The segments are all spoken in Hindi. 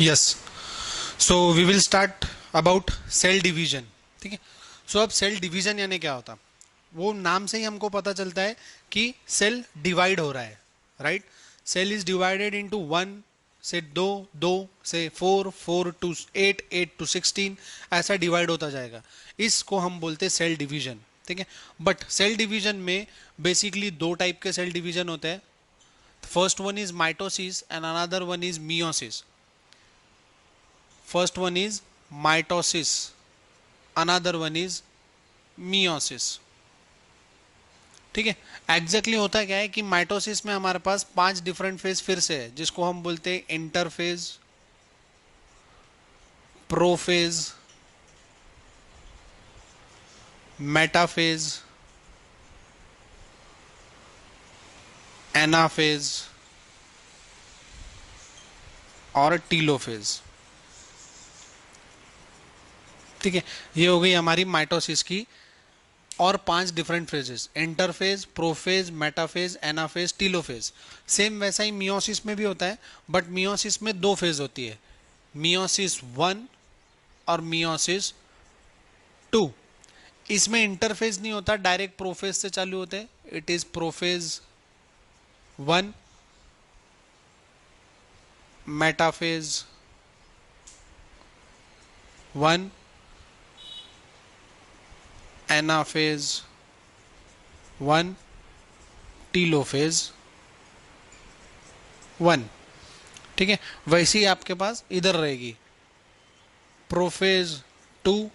Yes, so we will start about cell division. ठीक है. सो अब सेल डिवीजन यानी क्या होता, वो नाम से ही हमको पता चलता है कि सेल डिवाइड हो रहा है. Right. Cell is divided into one से दो, दो से four, four to eight, eight to 16, ऐसा डिवाइड होता जाएगा. इसको हम बोलते हैं सेल डिवीजन. ठीक है. बट सेल डिवीजन में बेसिकली दो टाइप के सेल डिवीजन होते हैं. First one is mitosis and another one is meiosis. First one is mitosis, another one is meiosis. ठीक है. एग्जैक्टली होता क्या है कि माइटोसिस में हमारे पास 5 डिफरेंट फेज फिर से है, जिसको हम बोलते हैं इंटरफेज, प्रोफेज, मेटाफेज, एनाफेज और टीलोफेज. ठीक है. ये हो गई हमारी माइटोसिस की और 5 different phases: interphase, prophase, metaphase, anaphase, telophase. Same वैसा ही मियोसिस में भी होता है, बट मियोसिस में 2 फेज होती है, मियोसिस 1 और मियोसिस 2. इसमें इंटरफेज नहीं होता, डायरेक्ट प्रोफेज से चालू होते हैं. It is prophase 1, metaphase 1, anaphase 1, telophase 1. ठीक है. वैसे ही आपके पास इधर रहेगी प्रोफेज 2,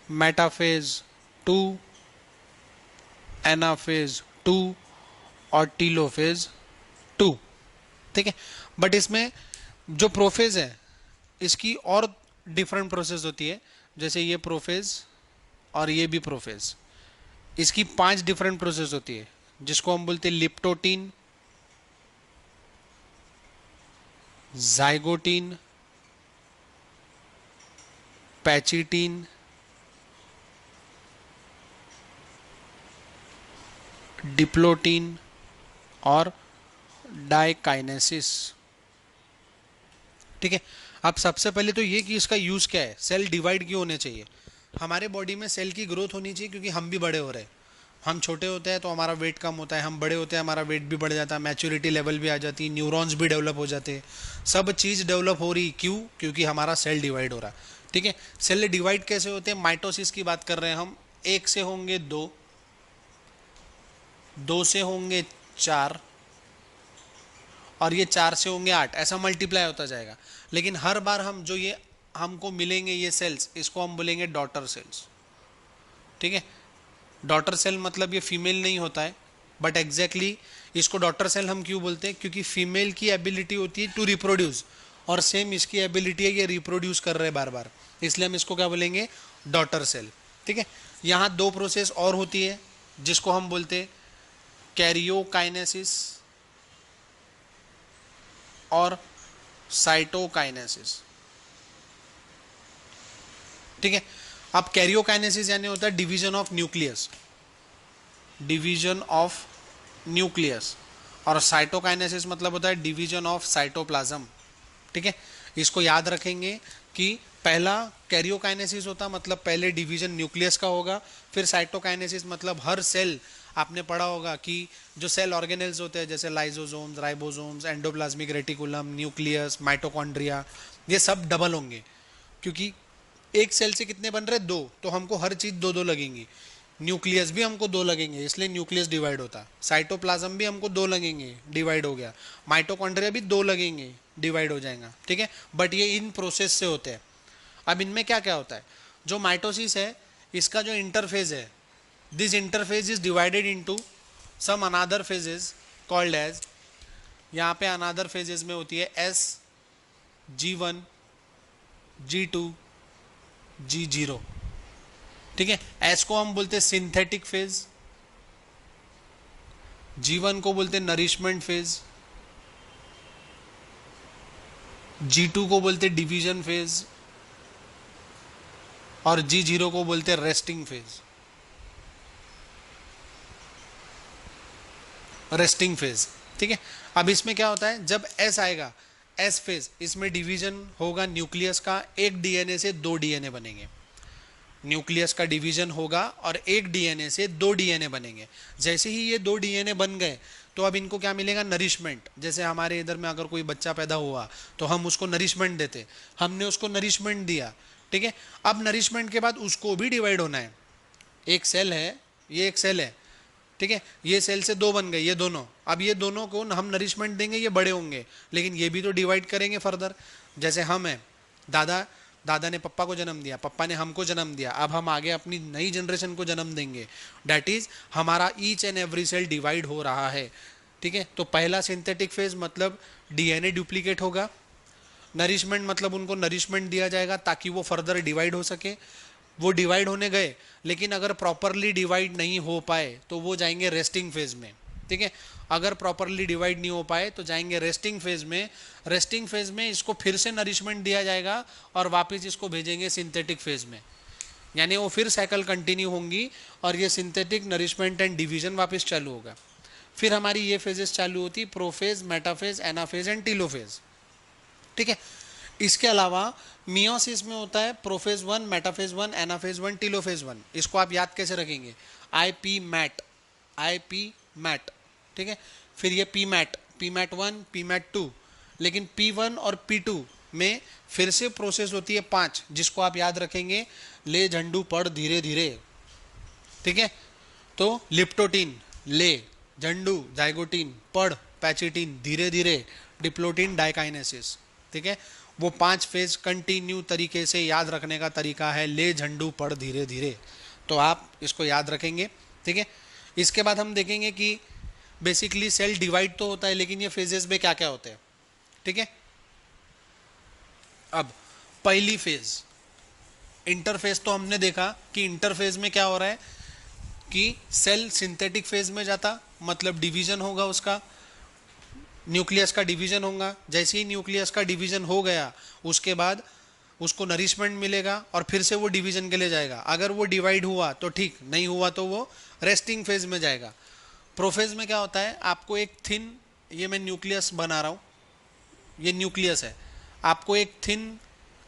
मेटाफेज 2, एनाफेज 2 और टीलोफेज 2. ठीक है. बट इसमें जो प्रोफेज है इसकी और डिफरेंट प्रोसेस होती है. जैसे ये प्रोफेज और ये भी प्रोफेज, इसकी 5 डिफरेंट प्रोसेस होती है, जिसको हम बोलते हैं लिप्टोटीन, जाइगोटीन, पैचिटीन, डिप्लोटीन और डाइकाइनेसिस. ठीक है. अब सबसे पहले तो ये कि इसका यूज क्या है, सेल डिवाइड क्यों होने चाहिए. हमारे बॉडी में सेल की ग्रोथ होनी चाहिए क्योंकि हम भी बड़े हो रहे हैं. हम छोटे होते हैं तो हमारा वेट कम होता है, हम बड़े होते हैं हमारा वेट भी बढ़ जाता है, मैच्योरिटी लेवल भी आ जाती है, न्यूरॉन्स भी डेवलप हो जाते हैं. सब चीज़ डेवलप हो रही क्यों, क्योंकि हमारा सेल डिवाइड हो रहा है. ठीक है. सेल डिवाइड कैसे होते हैं, माइटोसिस की बात कर रहे हैं हम. एक से होंगे दो, दो से होंगे चार और ये 4 से होंगे 8, ऐसा मल्टीप्लाई होता जाएगा. लेकिन हर बार हम जो ये हमको मिलेंगे ये सेल्स, इसको हम बोलेंगे डॉटर सेल्स. ठीक है. डॉटर सेल मतलब ये फीमेल नहीं होता है, बट एग्जैक्टली इसको डॉटर सेल हम क्यों बोलते हैं, क्योंकि फीमेल की एबिलिटी होती है टू रिप्रोड्यूस और सेम इसकी एबिलिटी है ये रिप्रोड्यूस कर रहे हैं बार बार, इसलिए हम इसको क्या बोलेंगे, डॉटर सेल. ठीक है. यहाँ 2 प्रोसेस और होती है जिसको हम बोलते हैं कैरियोकाइनेसिस और साइटोकाइनेसिस. ठीक है. अब कैरियोकाइनेसिस यानी होता है division of nucleus, division of nucleus, और साइटोकाइनेसिस मतलब होता है डिवीजन ऑफ साइटोप्लाज्म. ठीक है. इसको याद रखेंगे कि पहला कैरियोकाइनेसिस होता मतलब पहले डिवीजन न्यूक्लियस का होगा, फिर साइटोकाइनेसिस मतलब हर सेल, आपने पढ़ा होगा कि जो सेल ऑर्गेनेल्स होते हैं जैसे lysosomes, ribosomes, endoplasmic reticulum, nucleus, mitochondria, ये सब डबल होंगे. क्योंकि एक सेल से कितने बन रहे, 2, तो हमको हर चीज़ 2 2 लगेंगी. न्यूक्लियस भी हमको 2 लगेंगे, इसलिए न्यूक्लियस डिवाइड होता. साइटोप्लाज्म भी हमको 2 लगेंगे, डिवाइड हो गया. माइटोकॉन्ड्रिया भी 2 लगेंगे, डिवाइड हो जाएगा. ठीक है. बट ये इन प्रोसेस से होते हैं. अब इनमें क्या क्या होता है, जो माइटोसिस है इसका जो इंटरफेज है, this interphase is divided into some another phases called as, यहाँ पे अनदर फेजेस में होती है एस, G1, G2, G0. ठीक है. एस को हम बोलते हैं सिंथेटिक फेज, G1 को बोलते हैं नरिशमेंट फेज, G2 को बोलते हैं डिवीजन फेज और G0 को बोलते हैं रेस्टिंग फेज. Resting phase. ठीक है. अब इसमें क्या होता है, जब एस आएगा, एस फेज, इसमें डिवीजन होगा न्यूक्लियस का, एक डीएनए से दो डीएनए बनेंगे। न्यूक्लियस का डिवीजन होगा और एक डीएनए से दो डीएनए बनेंगे। जैसे ही ये दो डीएनए बन गए तो अब इनको क्या मिलेगा, नरिशमेंट। जैसे हमारे इधर में अगर कोई बच्चा पैदा हुआ तो हम उसको नरिशमेंट देते, हमने उसको नरिशमेंट दिया, ठीक है। अब नरिशमेंट के बाद उसको भी डिवाइड होना है। एक सेल है, ये एक सेल है, ठीक है, ये सेल से दो बन गए ये दोनों। अब ये दोनों को हम नरिशमेंट देंगे, ये बड़े होंगे, लेकिन ये भी तो डिवाइड करेंगे फर्दर। जैसे हम हैं, दादा दादा ने पप्पा को जन्म दिया, पप्पा ने हमको जन्म दिया, अब हम आगे अपनी नई जनरेशन को जन्म देंगे। डैट इज हमारा each and every cell divide हो रहा है, ठीक है। तो पहला सिंथेटिक फेज मतलब डीएनए डुप्लीकेट होगा, नरिशमेंट मतलब उनको नरिशमेंट दिया जाएगा ताकि वो फर्दर डिवाइड हो सके। वो डिवाइड होने गए, लेकिन अगर प्रॉपरली डिवाइड नहीं हो पाए तो वो जाएंगे रेस्टिंग फेज में, ठीक है। अगर प्रॉपरली डिवाइड नहीं हो पाए तो जाएंगे रेस्टिंग फेज में। रेस्टिंग फेज में इसको फिर से नरिशमेंट दिया जाएगा और वापस इसको भेजेंगे सिंथेटिक फेज में, यानी वो फिर साइकिल कंटिन्यू होंगी और ये सिंथेटिक नरिशमेंट एंड डिवीजन वापस चालू होगा। फिर हमारी ये फेजेस चालू होती, prophase, metaphase, anaphase and telophase, ठीक है। इसके अलावा मियोसिस में होता है प्रोफेज 1, मेटाफेज 1, एनाफेज 1, टीलोफेज 1। इसको आप याद कैसे रखेंगे, IP मैट, IP मैट, ठीक है। फिर ये P mat, P mat 1, P mat 2, लेकिन P1 और P2 में फिर से प्रोसेस होती है 5, जिसको आप याद रखेंगे ले झंडू पढ़ धीरे धीरे, ठीक है। तो लिप्टोटीन ले, झंडू जाइगोटीन, पढ़ पैचिटीन धीरे धीरे, डिप्लोटीन डाइकाइनेसिस, ठीक है। वो 5 फेज कंटिन्यू तरीके से याद रखने का तरीका है, ले झंडू पढ़ धीरे धीरे। तो आप इसको याद रखेंगे, ठीक है। इसके बाद हम देखेंगे कि बेसिकली सेल डिवाइड तो होता है, लेकिन ये फेजेस में क्या क्या होते हैं, ठीक है। अब पहली फेज इंटरफेज, तो हमने देखा कि इंटरफेज में क्या हो रहा है कि सेल सिंथेटिक फेज में जाता, मतलब डिवीजन होगा उसका, न्यूक्लियस का डिवीजन होगा। जैसे ही न्यूक्लियस का डिवीजन हो गया उसके बाद उसको नरिशमेंट मिलेगा और फिर से वो डिवीजन के लिए जाएगा। अगर वो डिवाइड हुआ तो ठीक, नहीं हुआ तो वो रेस्टिंग फेज में जाएगा। प्रोफेज में क्या होता है, आपको एक थिन, ये मैं न्यूक्लियस बना रहा हूँ, ये न्यूक्लियस है, आपको एक थिन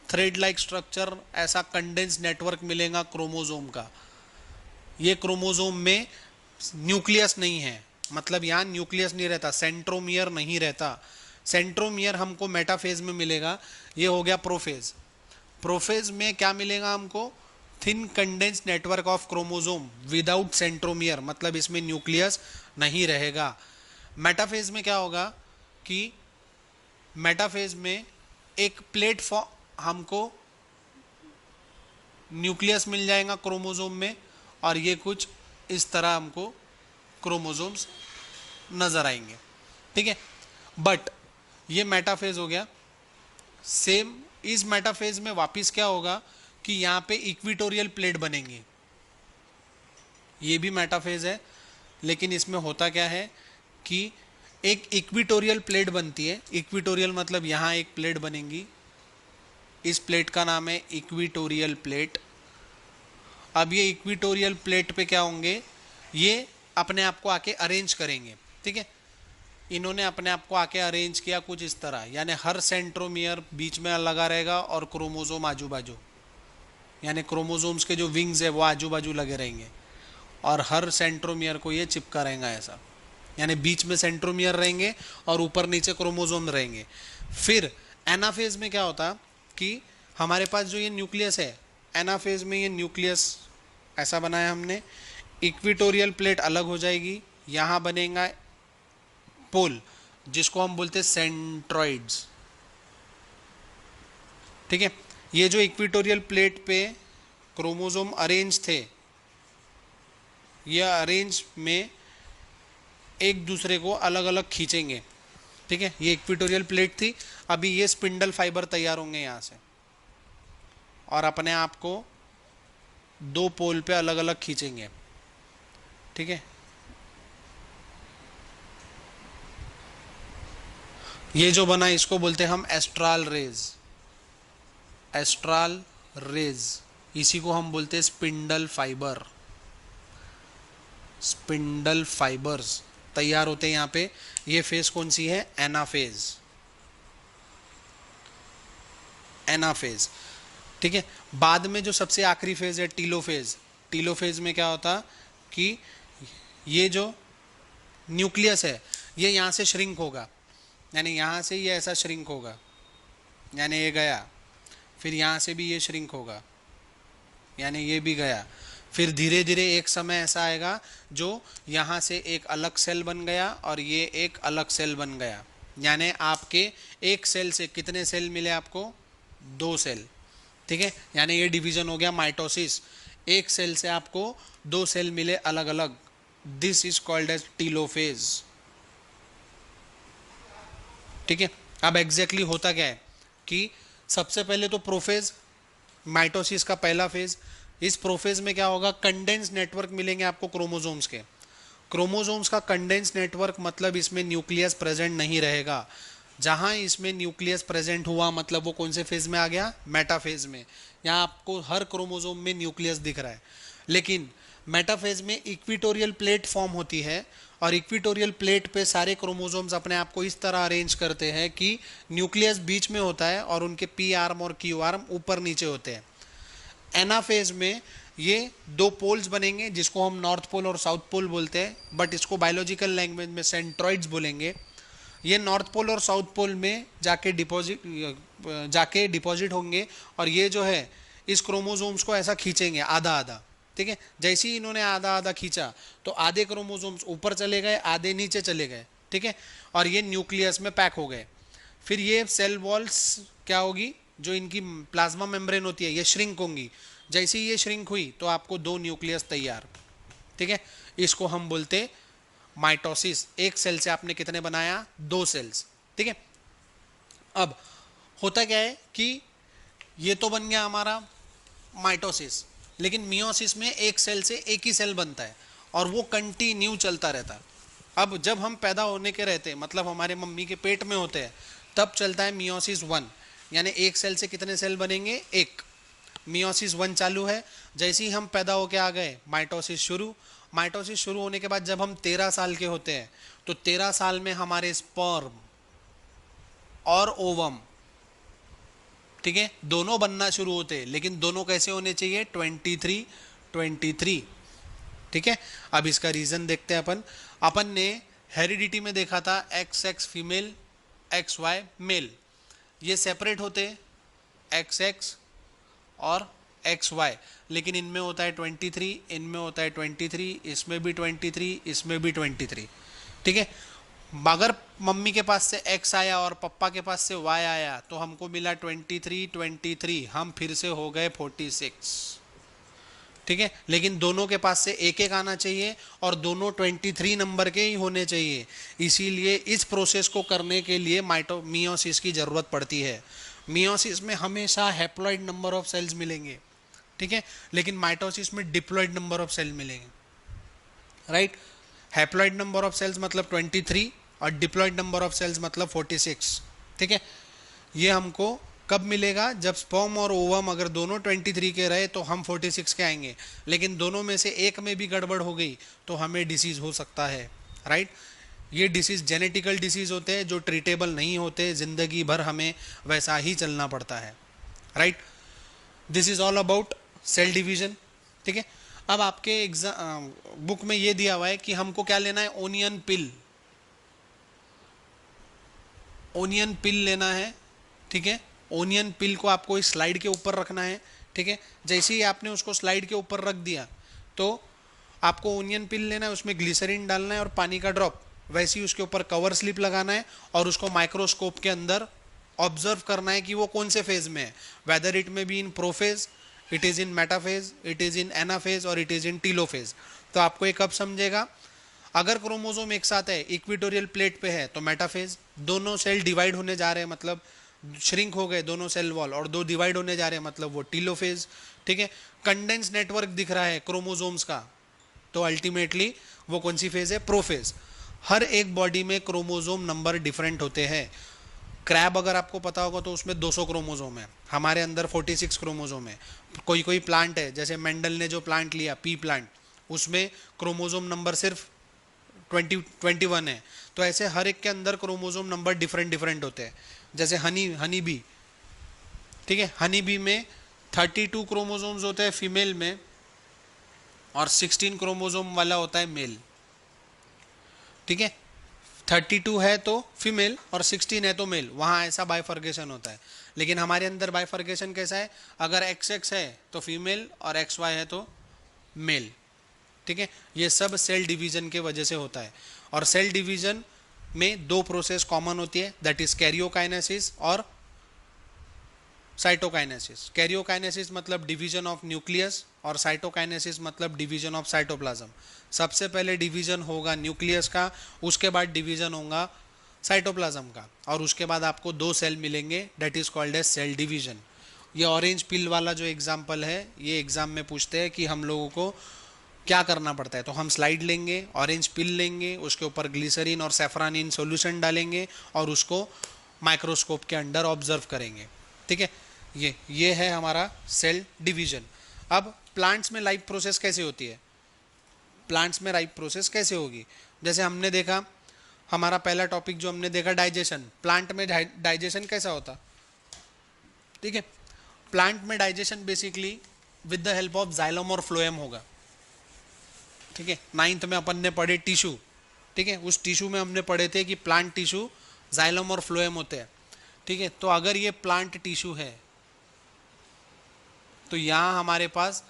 थ्रेड लाइक स्ट्रक्चर, ऐसा कंडेंस नेटवर्क मिलेगा क्रोमोजोम का। ये क्रोमोजोम में न्यूक्लियस नहीं है, मतलब यहाँ न्यूक्लियस नहीं रहता, सेंट्रोमियर नहीं रहता। सेंट्रोमियर हमको मेटाफेज में मिलेगा, ये हो गया प्रोफेज। प्रोफेज में क्या मिलेगा हमको, thin condense network of chromosome without centromere, मतलब इसमें न्यूक्लियस नहीं रहेगा। मेटाफेज में क्या होगा कि मेटाफेज में एक प्लेट फॉर्म, हमको न्यूक्लियस मिल जाएगा क्रोमोजोम में और ये कुछ इस तरह हमको क्रोमोजोम्स नजर आएंगे, ठीक है। बट ये मेटाफेज हो गया। सेम इस मेटाफेज में वापस क्या होगा कि यहाँ पे इक्विटोरियल प्लेट बनेंगी। ये भी मेटाफेज है, लेकिन इसमें होता क्या है कि एक इक्विटोरियल प्लेट बनती है। इक्विटोरियल मतलब यहाँ एक प्लेट बनेगी, इस प्लेट का नाम है इक्विटोरियल प्लेट। अब ये इक्विटोरियल प्लेट पे क्या होंगे, ये अपने आप को आके अरेंज करेंगे, ठीक है। इन्होंने अपने आप को आके अरेंज किया कुछ इस तरह, यानी हर सेंट्रोमियर बीच में लगा रहेगा और क्रोमोजोम आजू बाजू, यानी क्रोमोजोम्स के जो विंग्स है वो आजू बाजू लगे रहेंगे और हर सेंट्रोमियर को ये चिपका रहेगा ऐसा, यानी बीच में सेंट्रोमियर रहेंगे और ऊपर नीचे क्रोमोजोम रहेंगे। फिर एनाफेज में क्या होता कि हमारे पास जो ये न्यूक्लियस है, एनाफेज में ये न्यूक्लियस ऐसा बनाया हमने, इक्विटोरियल प्लेट अलग हो जाएगी, यहाँ बनेगा पोल जिसको हम बोलते हैं सेंट्रॉइड्स, ठीक है। ये जो इक्विटोरियल प्लेट पे क्रोमोसोम अरेंज थे, ये अरेंज में एक दूसरे को अलग अलग खींचेंगे, ठीक है। ये इक्विटोरियल प्लेट थी, अभी ये स्पिंडल फाइबर तैयार होंगे यहाँ से और अपने आप को दो पोल पे अलग अलग खींचेंगे, ठीक है। ये जो बना इसको बोलते हैं हम एस्ट्रल रेज, एस्ट्रल रेज, इसी को हम बोलते हैं स्पिंडल फाइबर। स्पिंडल फाइबर्स तैयार होते हैं यहाँ पे। ये फेज कौन सी है, एनाफेज। एनाफेज। ठीक है, बाद में जो सबसे आखिरी फेज है टीलोफेज। टीलोफेज में क्या होता कि ये जो न्यूक्लियस है ये यहाँ से श्रिंक होगा, यानी यहाँ से ये ऐसा श्रिंक होगा, यानी ये गया, फिर यहाँ से भी ये श्रिंक होगा, यानी ये भी गया, फिर धीरे धीरे एक समय ऐसा आएगा जो यहाँ से एक अलग सेल बन गया और ये एक अलग सेल बन गया, यानी आपके एक सेल से कितने सेल मिले आपको, 2 सेल। ठीक है, यानी ये डिवीजन हो गया माइटोसिस, एक सेल से आपको 2 सेल मिले अलग अलग, this is called as telophase. ठीक है, अब एग्जैक्टली होता क्या है कि सबसे पहले तो प्रोफेज, माइटोसिस का पहला फेज। इस प्रोफेज में क्या होगा, कंडेंस नेटवर्क मिलेंगे आपको क्रोमोसोम्स के। क्रोमोसोम्स का कंडेंस नेटवर्क मतलब इसमें न्यूक्लियस प्रेजेंट नहीं रहेगा। जहां इसमें न्यूक्लियस प्रेजेंट हुआ मतलब वो कौन से फेज में आ गया, मेटाफेज में। यहाँ आपको हर क्रोमोसोम में न्यूक्लियस दिख रहा है, लेकिन मेटाफेज में इक्विटोरियल प्लेट फॉर्म होती है और इक्विटोरियल प्लेट पे सारे क्रोमोसोम्स अपने आप को इस तरह अरेंज करते हैं कि न्यूक्लियस बीच में होता है और उनके पी आर्म और क्यू आर्म ऊपर नीचे होते हैं। एनाफेज में ये 2 पोल्स बनेंगे जिसको हम नॉर्थ पोल और साउथ पोल बोलते हैं, बट इसको बायोलॉजिकल लैंग्वेज में सेंट्रॉइड्स बोलेंगे। ये नॉर्थ पोल और साउथ पोल में जाके डिपॉजिट होंगे और ये जो है इस क्रोमोसोम्स को ऐसा खींचेंगे आधा आधा। ठीक है, जैसे ही इन्होंने आधा आधा खींचा तो आधे क्रोमोसोम्स ऊपर चले गए, आधे नीचे चले गए। ठीक है, और ये न्यूक्लियस में पैक हो गए। फिर ये सेल वॉल्स क्या होगी, जो इनकी प्लाज्मा मेम्ब्रेन होती है ये श्रिंक होंगी। जैसे ही ये श्रिंक हुई तो आपको 2 न्यूक्लियस तैयार। ठीक है, इसको हम बोलते माइटोसिस। एक सेल से आपने कितने बनाया, 2 सेल्स। ठीक है, अब होता क्या है कि ये तो बन गया हमारा माइटोसिस, लेकिन मियोसिस में एक सेल से एक ही सेल बनता है और वो कंटिन्यू चलता रहता है। अब जब हम पैदा होने के रहते हैं, मतलब हमारे मम्मी के पेट में होते हैं, तब चलता है मियोसिस 1, यानी एक सेल से कितने सेल बनेंगे, एक। मियोसिस 1 चालू है, जैसे ही हम पैदा होके आ गए माइटोसिस शुरू। माइटोसिस शुरू होने के बाद जब हम 13 साल के होते हैं तो 13 साल में हमारे स्पर्म और ओवम, ठीक है, दोनों बनना शुरू होते हैं, लेकिन दोनों कैसे होने चाहिए, 23-23। ठीक है, अब इसका रीजन देखते हैं अपन ने हेरिडिटी में देखा था XX फीमेल XY मेल, ये सेपरेट होते हैं XX और XY, लेकिन इनमें होता है 23, इनमें होता है 23, इसमें भी 23, इसमें भी 23। ठीक है, अगर मम्मी के पास से X आया और पापा के पास से Y आया तो हमको मिला 23, हम फिर से हो गए 46। ठीक है, लेकिन दोनों के पास से एक एक आना चाहिए और दोनों 23 नंबर के ही होने चाहिए। इसीलिए इस प्रोसेस को करने के लिए मियोसिस की जरूरत पड़ती है। मियोसिस में हमेशा हैप्लॉइड नंबर ऑफ सेल्स मिलेंगे, ठीक है, लेकिन माइटोसिस में डिप्लॉइड नंबर ऑफ सेल मिलेंगे। Right, haploid number of cells मतलब 23 और डिप्लॉइड नंबर ऑफ सेल्स मतलब 46। ठीक है, ये हमको कब मिलेगा, जब स्पर्म और ओवम अगर दोनों 23 के रहे तो हम 46 के आएंगे, लेकिन दोनों में से एक में भी गड़बड़ हो गई तो हमें डिसीज हो सकता है। राइट, ये डिसीज जेनेटिकल डिसीज होते हैं जो ट्रीटेबल नहीं होते, जिंदगी भर हमें वैसा ही चलना पड़ता है। Right, this is all about cell division. ठीक है, अब आपके एग्जाम बुक में ये दिया हुआ है कि हमको क्या लेना है, ओनियन पिल। ओनियन पिल लेना है। ठीक है, ओनियन पिल को आपको इस स्लाइड के ऊपर रखना है। ठीक है, जैसे ही आपने उसको स्लाइड के ऊपर रख दिया तो आपको ओनियन पिल लेना है, उसमें ग्लिसरीन डालना है और पानी का ड्रॉप, वैसे ही उसके ऊपर कवर स्लिप लगाना है और उसको माइक्रोस्कोप के अंदर ऑब्जर्व करना है कि वो कौन से फेज में है, वेदर इट में be in prophase, it is in metaphase, it is in anaphase और इट इज इन टीलोफेज। तो आपको ये कब समझेगा, अगर क्रोमोसोम एक साथ है, इक्विटोरियल प्लेट पे है तो मेटाफेज, दोनों सेल डिवाइड होने जा रहे हैं मतलब श्रिंक हो गए दोनों सेल वॉल और 2 डिवाइड होने जा रहे हैं मतलब वो टीलोफेज। ठीक है, कंडेंस नेटवर्क दिख रहा है क्रोमोसोम्स का तो अल्टीमेटली वो कौन सी फेज है, प्रोफेज। हर एक बॉडी में क्रोमोसोम नंबर डिफरेंट होते हैं। क्रैब अगर आपको पता होगा तो उसमें 200 क्रोमोसोम है, हमारे अंदर 46 क्रोमोसोम है। कोई कोई प्लांट है, जैसे मेंडल ने जो प्लांट लिया पी प्लांट, उसमें क्रोमोसोम नंबर सिर्फ 21 है। तो ऐसे हर एक के अंदर क्रोमोसोम नंबर डिफरेंट होते हैं। जैसे हनी बी ठीक है, हनी बी में 32 क्रोमोसोम्स होते हैं फीमेल में और 16 क्रोमोसोम वाला होता है मेल। ठीक है, 32 है तो फीमेल और 16 है तो मेल, वहाँ ऐसा बाइफर्केशन होता है। लेकिन हमारे अंदर बाइफर्केशन कैसा है, अगर XX है तो फीमेल और XY है तो मेल। ठीक है, ये सब सेल डिवीजन के वजह से होता है। और सेल डिवीजन में दो प्रोसेस कॉमन होती है, दैट इज कैरियोकाइनेसिस और साइटोकाइनेसिस। कैरियोकाइनेसिस मतलब डिवीजन ऑफ न्यूक्लियस और साइटोकाइनेसिस मतलब डिवीजन ऑफ साइटोप्लाज्म। सबसे पहले डिवीजन होगा न्यूक्लियस का, उसके बाद डिवीजन होगा साइटोप्लाज्म का, और उसके बाद आपको दो सेल मिलेंगे, that is called as cell division. ये ऑरेंज पिल वाला जो एग्जाम्पल है, ये एग्जाम में पूछते हैं कि हम लोगों को क्या करना पड़ता है। तो हम स्लाइड लेंगे, ऑरेंज पिल लेंगे, उसके ऊपर ग्लिसरीन और सेफ्रानिन सॉल्यूशन डालेंगे और उसको माइक्रोस्कोप के अंडर ऑब्जर्व करेंगे। ठीक है, ये है हमारा सेल डिवीजन। अब प्लांट्स में लाइफ प्रोसेस कैसे होती है, प्लांट्स में लाइफ प्रोसेस कैसे होगी, जैसे हमने देखा हमारा पहला टॉपिक जो हमने देखा डाइजेशन। प्लांट में डाइजेशन कैसा होता, ठीक है, प्लांट में digestion basically with the help of xylem और फ्लोएम होगा। ठीक है, 9th में अपन ने पढ़े टिश्यू। ठीक है, उस टिश्यू में हमने पढ़े थे कि प्लांट टिश्यू जाइलम और फ्लोएम होते हैं। ठीक है, तो अगर ये प्लांट टिश्यू है तो यहाँ हमारे पास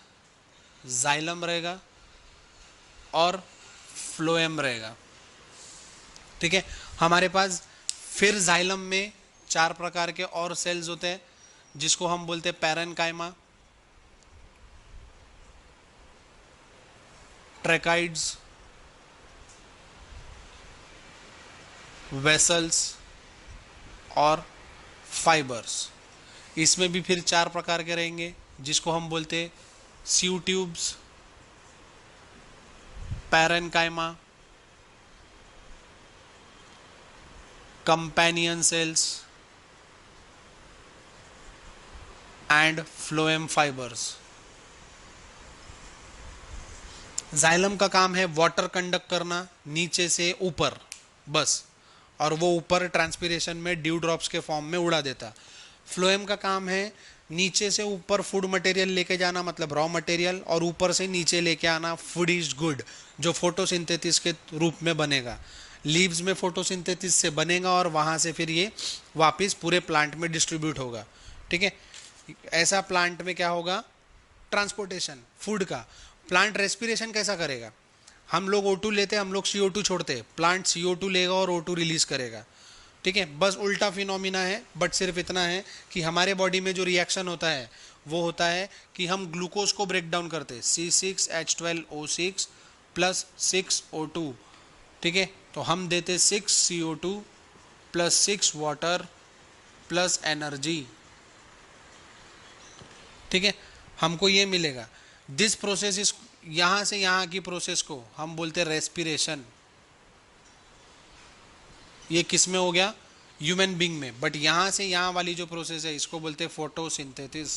जाइलम रहेगा और फ्लोएम रहेगा। ठीक है, हमारे पास फिर जाइलम में 4 प्रकार के और सेल्स होते हैं जिसको हम बोलते हैं पैरेनकाइमा, ट्रैकाइड्स, वेसल्स और फाइबर्स। इसमें भी फिर 4 प्रकार के रहेंगे जिसको हम बोलते हैं sieve tubes, parenchyma, companion cells and phloem fibres. Xylem का काम है वाटर कंडक्ट करना नीचे से ऊपर बस, और वो ऊपर ट्रांसपिरेशन में ड्यू ड्रॉप्स के फॉर्म में उड़ा देता। फ्लोएम का काम है नीचे से ऊपर फूड मटेरियल लेके जाना, मतलब रॉ मटेरियल, और ऊपर से नीचे लेके आना फूड इज गुड, जो फोटोसिंथेसिस के रूप में बनेगा। लीव्स में फोटोसिंथेसिस से बनेगा और वहाँ से फिर ये वापस पूरे प्लांट में डिस्ट्रीब्यूट होगा। ठीक है, ऐसा प्लांट में क्या होगा, ट्रांसपोर्टेशन फूड का। प्लांट रेस्पिरेशन कैसा करेगा, हम लोग O2 लेते हैं, हम लोग CO2 छोड़ते हैं, प्लांट CO2 लेगा और O2 रिलीज करेगा। ठीक है, बस उल्टा फिनोमिना है, बट सिर्फ इतना है कि हमारे बॉडी में जो रिएक्शन होता है वो होता है कि हम ग्लूकोज को ब्रेक डाउन करते हैं, C6H12O6 प्लस 6O2। ठीक है, तो हम देते 6 CO2 plus 6 water plus energy. ठीक है, हमको ये मिलेगा। दिस प्रोसेस इज, यहाँ से यहाँ की प्रोसेस को हम बोलते हैं रेस्पिरेशन। ये किस में हो गया, ह्यूमन बींग में, बट यहाँ से यहाँ वाली जो प्रोसेस है इसको बोलते हैं फोटोसिंथेसिस।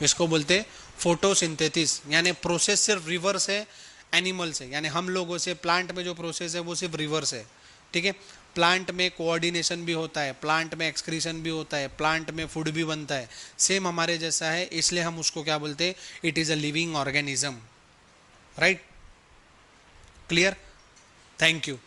इसको बोलते हैं फोटोसिंथेसिस, यानी प्रोसेस सिर्फ रिवर्स है एनिमल से, यानी हम लोगों से। प्लांट में जो प्रोसेस है वो सिर्फ रिवर्स है। ठीक है, प्लांट में कोऑर्डिनेशन भी होता है, प्लांट में एक्सक्रीशन भी होता है, प्लांट में फूड भी बनता है, सेम हमारे जैसा है, इसलिए हम उसको क्या बोलते हैं, it is a living organism. Right, clear, thank you.